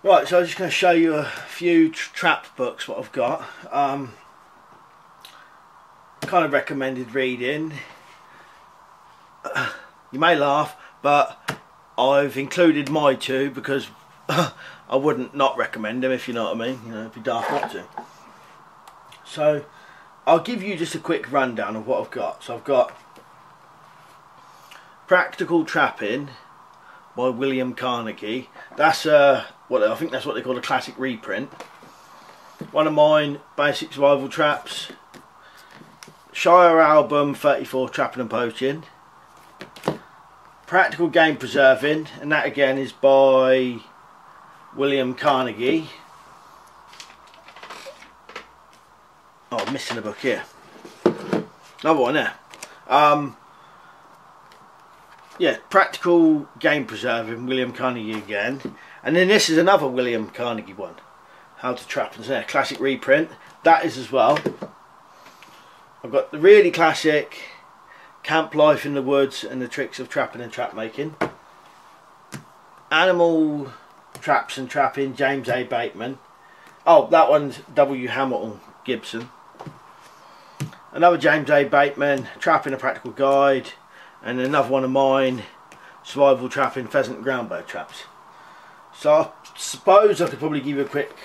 Right, so I'm just going to show you a few trap books what I've got. Kind of recommended reading. You may laugh, but I've included my two because I wouldn't not recommend them, if you know what I mean. You know, it'd be daft not to. So I'll give you just a quick rundown of what I've got. So I've got Practical Trapping by William Carnegie. That's what I think that's what they call a classic reprint. One of mine, Basic Survival Traps. Shire Album 34 Trapping and Poaching. Practical Game Preserving, and that again is by William Carnegie. Oh, I'm missing a book here. Another one there. Yeah, Practical Game Preserving, William Carnegie again. And then this is another William Carnegie one. How to Trap and Snare, classic reprint. That is as well. I've got the really classic Camp Life in the Woods and the Tricks of Trapping and Trap Making. Animal Traps and Trapping, James A. Bateman. Oh, that one's W. Hamilton Gibson. Another James A. Bateman, Trapping a Practical Guide. And another one of mine, Survival Trapping, Pheasant and Groundbird Traps. So I suppose I could probably give you a quick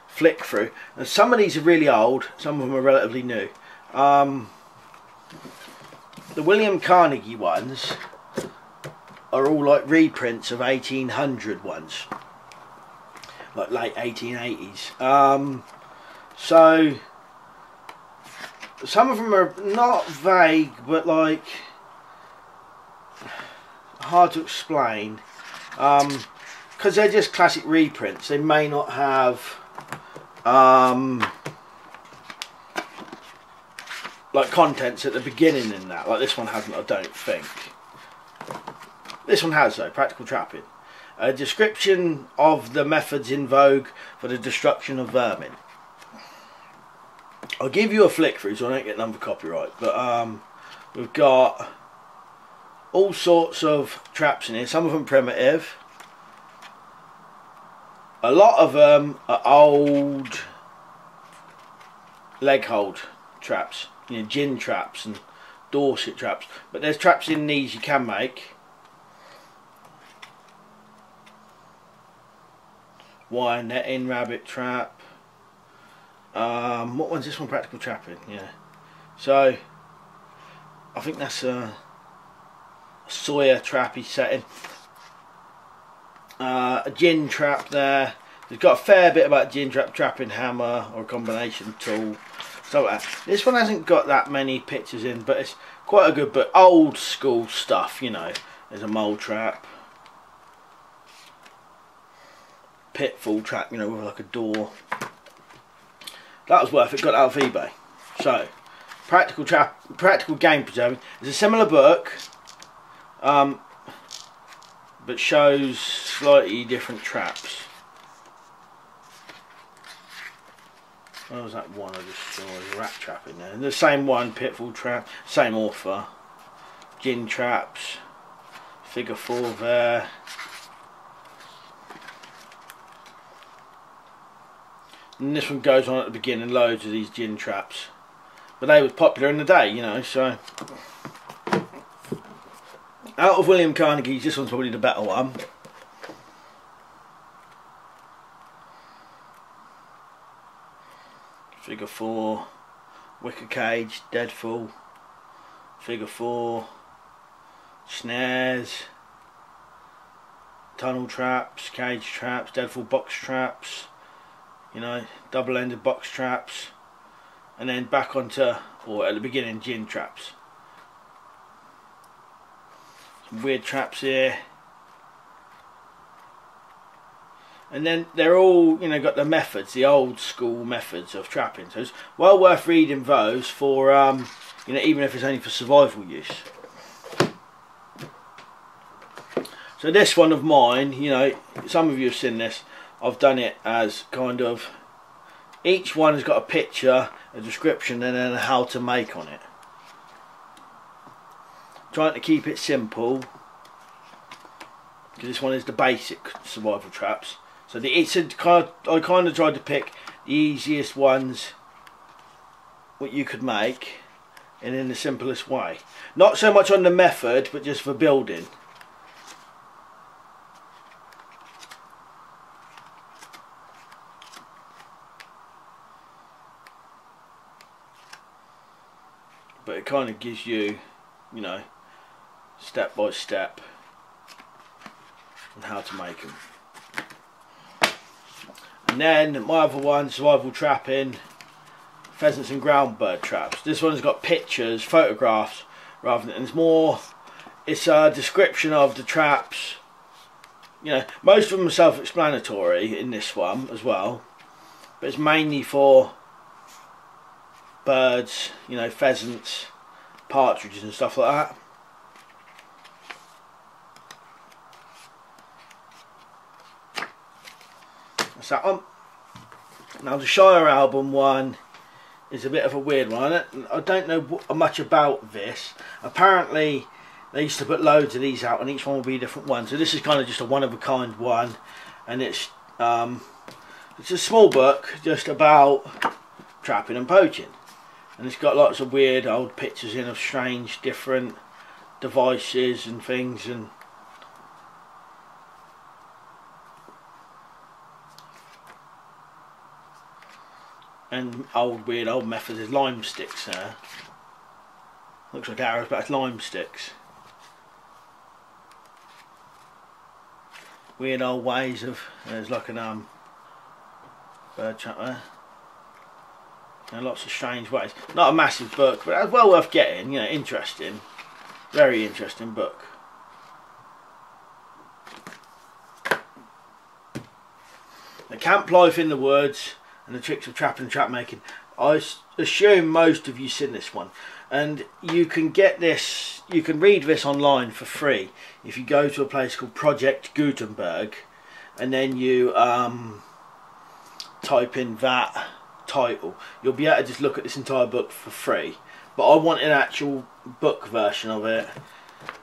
flick through. And some of these are really old, some of them are relatively new. The William Carnegie ones are all like reprints of 1800 ones, like late 1880s. So some of them are not vague, but like hard to explain, because they're just classic reprints. They may not have like contents at the beginning in that. Like this one hasn't, I don't think. This one has though. Practical Trapping. A description of the methods in vogue for the destruction of vermin. I'll give you a flick through so I don't get none for copyright. But we've got all sorts of traps in here. Some of them primitive. A lot of them are old leg hold traps. You know, gin traps and Dorset traps. But there's traps in these you can make. Wire netting, rabbit trap. What one's this one? Practical Trapping. Yeah. So I think that's a Sawyer trap he's setting. A gin trap there. They've got a fair bit about gin trap, trapping hammer or a combination tool. So this one hasn't got that many pictures in, but it's quite a good book. Old school stuff, you know. There's a mole trap, pitfall trap, you know, with like a door. That was worth it. Got that off eBay. So Practical Game Preserving is a similar book, but shows slightly different traps. What was that one I just saw? There's a rat trap in there. And the same one, pitfall trap, same author. Gin traps, figure 4 there. And this one goes on at the beginning, loads of these gin traps. But they were popular in the day, you know, so. Out of William Carnegie's, this one's probably the better one. Figure 4, wicker cage, deadfall, figure 4, snares, tunnel traps, cage traps, deadfall box traps, you know, double-ended box traps, and then back onto, or at the beginning, gin traps. Some weird traps here. And then they're all, you know, got the methods, the old school methods of trapping. So it's well worth reading those for, you know, even if it's only for survival use. So this one of mine, you know, some of you have seen this. I've done it as kind of, each one has got a picture, a description, and then a how to make on it. Trying to keep it simple, because this one is the basic survival traps. So I kind of tried to pick the easiest ones what you could make, and in the simplest way. Not so much on the method, but just for building. But it kind of gives you, you know, step by step on how to make them. And then my other one, survival trapping, pheasants and ground bird traps. This one's got pictures, photographs, rather than, it's a description of the traps. You know, most of them are self-explanatory in this one as well, but it's mainly for birds, you know, pheasants, partridges and stuff like that. That's that one. Now the Shire Album one is a bit of a weird one. I don't know much about this. Apparently they used to put loads of these out and each one will be a different one. So this is kind of just a one-of-a-kind one, and it's a small book just about trapping and poaching. And it's got lots of weird old pictures in of strange different devices and things, and weird old methods. There's lime sticks there. Looks like arrows, but it's lime sticks. Weird old ways of, there's like an bird trap there. And lots of strange ways. Not a massive book, but it's well worth getting. You know, interesting, very interesting book. The camp life in the woods and the tricks of trapping and trap making. I assume most of you seen this one, and you can get this. You can read this online for free if you go to a place called Project Gutenberg, and then you type in that title. You'll be able to just look at this entire book for free. But I want an actual book version of it,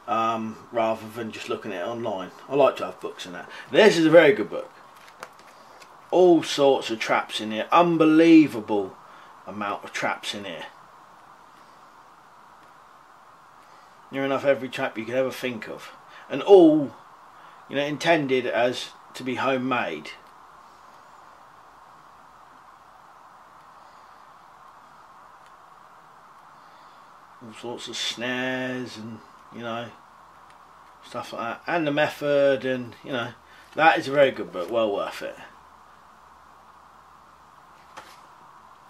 rather than just looking at it online. I like to have books in that. This is a very good book. All sorts of traps in here. Unbelievable amount of traps in here. Near enough every trap you could ever think of, and all, you know, intended as to be homemade. All sorts of snares and, you know, stuff like that, and the method, and, you know, that is a very good book, well worth it.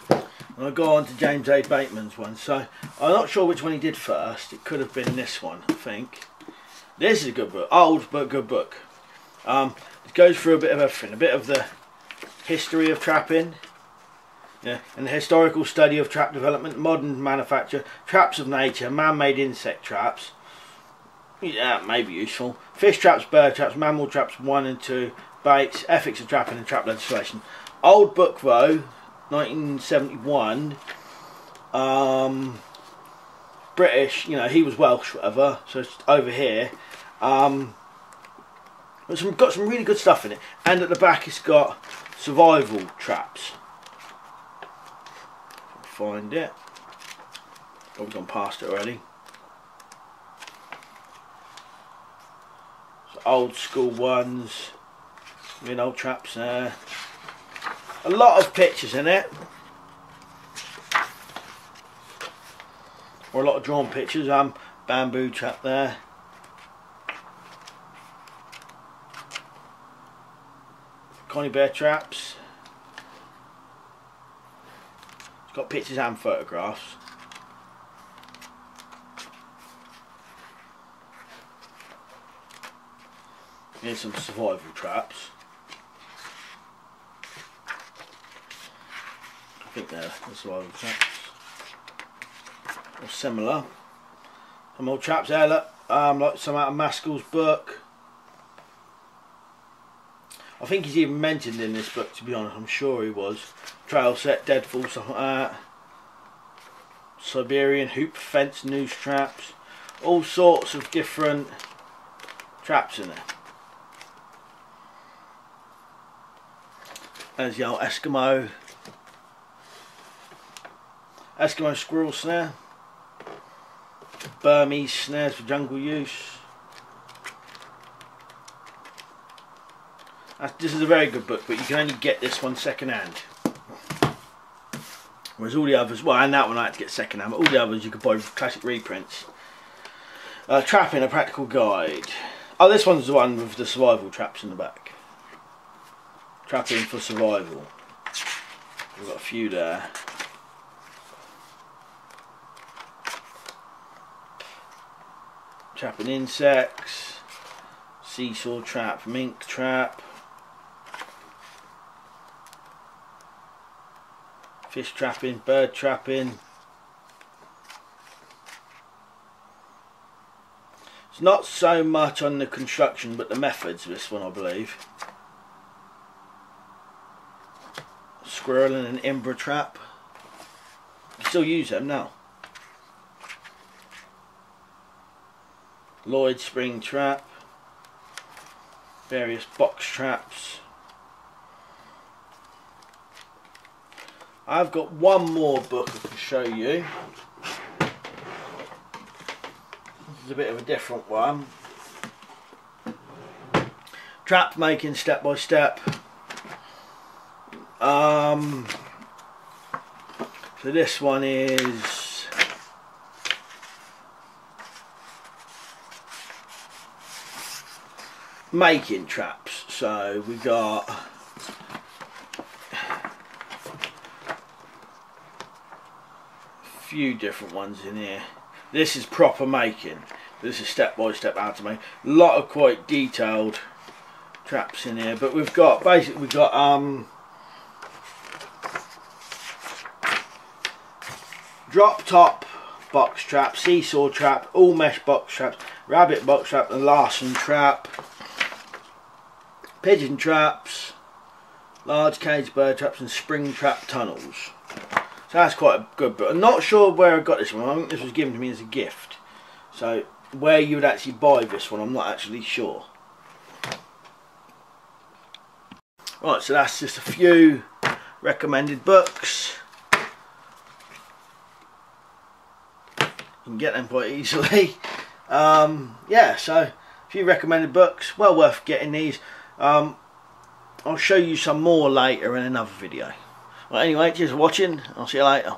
And I'll go on to James A. Bateman's one. So I'm not sure which one he did first. It could have been this one, I think. This is a good book, old but good book. It goes through a bit of everything, a bit of the history of trapping, yeah, and the historical study of trap development, modern manufacture, traps of nature, man-made insect traps. Yeah, that may be useful. Fish traps, bird traps, mammal traps 1 and 2, baits, ethics of trapping and trap legislation. Old book though, 1971. British, you know, he was Welsh, whatever. So it's over here. Got some really good stuff in it, and at the back it's got survival traps. Find it. I've gone past it already. So old school ones, with old traps there. A lot of pictures in it, or a lot of drawn pictures. Bamboo trap there. Coney bear traps. It's got pictures and photographs. Here's some survival traps. I think they're the survival traps, or similar. Some old traps there, look, like some out of Maskell's book. I think he's even mentioned in this book, to be honest. I'm sure he was. Trail set, deadfall, stuff like that. Siberian hoop fence noose traps. All sorts of different traps in there. There's the old Eskimo squirrel snare, Burmese snares for jungle use. This is a very good book, but you can only get this one second hand. Whereas all the others, well, and that one I had to get second hand, but all the others you could buy classic reprints. Trapping, a practical guide. Oh, this one's the one with the survival traps in the back. Trapping for survival. We've got a few there. Trapping insects, seesaw trap, mink trap, fish trapping, bird trapping. It's not so much on the construction but the methods, this one I believe. Squirrel and an Imbra trap. You still use them now. Lloyd spring trap, various box traps. I've got one more book I can show you. This is a bit of a different one. Trap making step by step. So this one is making traps. So we got a few different ones in here. This is proper making. This is step by step how to make. A lot of quite detailed traps in here, but we've got basically drop top box trap, seesaw trap, all mesh box traps, rabbit box trap, and Larson trap, pigeon traps, large cage bird traps, and spring trap tunnels. So that's quite a good book. I'm not sure where I got this one. I think this was given to me as a gift. So where you would actually buy this one, I'm not actually sure. Right, so that's just a few recommended books. You can get them quite easily. Yeah, so a few recommended books, well worth getting these. I'll show you some more later in another video. Well, anyway, cheers for watching. I'll see you later.